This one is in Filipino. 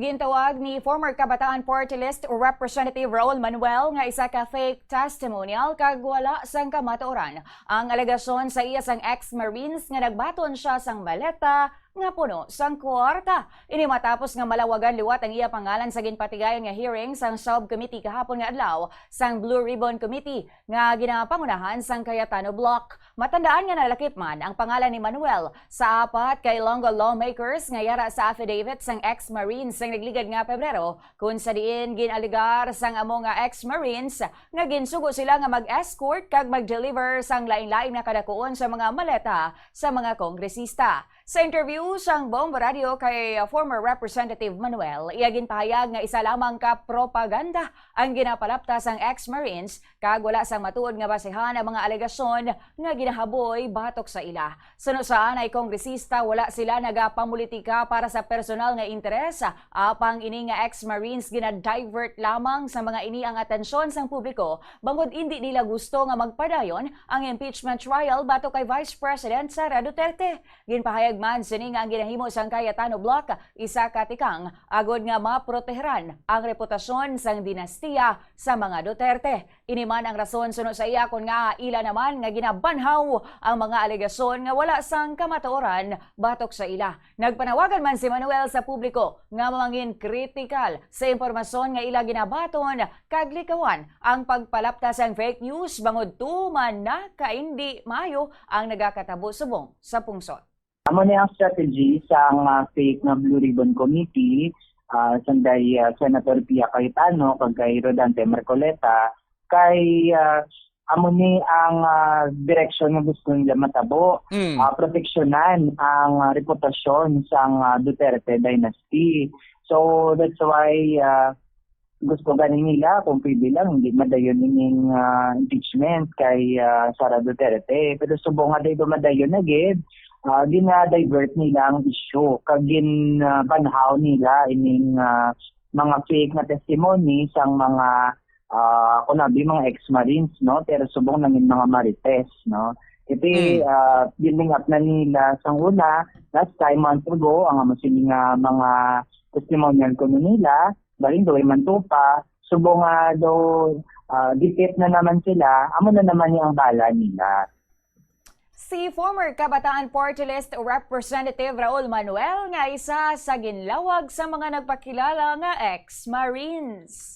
Gintawag ni former Kabataan Party List Representative Raul Manuel nga isa ka fake testimonial kag wala sang kamatuoran. Ang alegasyon sa iya sang ex-Marines nga nagbaton siya sang maleta nga puno sang kwarta. Ini matapos nga malawagan liwat ang iya pangalan sa ginpatigayon nga hearing sang subcommittee kahapon nga adlaw sang Blue Ribbon Committee nga ginapangunahan sang Cayetano Block. Matandaan nga nalakip man ang pangalan ni Manuel sa apat kay Ilonggo lawmakers nga yara sa affidavit sang ex-Marines sang nagligad nga Pebrero kung sa diin ginaligar sang amo nga ex-Marines nga ginsugo sila nga mag-escort kag mag-deliver sang lain-lain na kadakuon sa mga maleta sa mga kongresista. Sa interview sang Bombo Radio kay former Representative Manuel, iya ginpahayag nga isa lamang ka propaganda ang ginapalapta sang ex-Marines kag wala sang matuod nga basehan ang mga alegasyon nga ginahaboy batok sa ila. Sunod-saan ay kongresista wala sila nagapamulitika para sa personal nga interes, apang ini nga ex-Marines ginadivert lamang sa mga ini ang atensyon sang publiko bangod hindi nila gusto nga magpadayon ang impeachment trial batok kay Vice President Sara Duterte. Ginpahayag man sini nga ang ginahimo sang Cayetano Block isa ka tikang agod nga maproteheran ang reputasyon sang dinastiya sa mga Duterte. Ini man ang rason suno sa iya kun nga ila naman nga ginabanhaw ang mga alegasyon nga wala sang kamatuoran batok sa ila. Nagpanawagan man si Manuel sa publiko nga mamangin kritikal sa impormasyon nga ila ginabaton kag likawan ang pagpalapta sang fake news bangod tuman na kaindi maayo ang nagakatabo subong sa pungsod. Amo ni ang strategy sa fake na Blue Ribbon Committee sanday Senator Pia Cayetano kag kay Rodante Marcoleta kay amo ni ang direksyon nga gusto nila matabo, proteksyonan ang reputasyon sang Duterte dynasty. So that's why gusto ganin nila kung pwede lang hindi madayon ning impeachment kay Sara Duterte. Pero subong nga day madayon na gid, gina-divert nila ang issue kag banhaw nila ining mga fake na testimony sang mga kunabi mga ex-Marines, no, pero subong nangin mga marites, no. Iti building up na nila sang una last time months ago ang masini nga mga testimonial ko nila galing do man tupa subong nga do dikit na naman sila amo na naman ang bala nila. Si former Kabataan Party List Representative Raul Manuel nga isa sa ginlawag sa mga nagpakilala nga ex-Marines.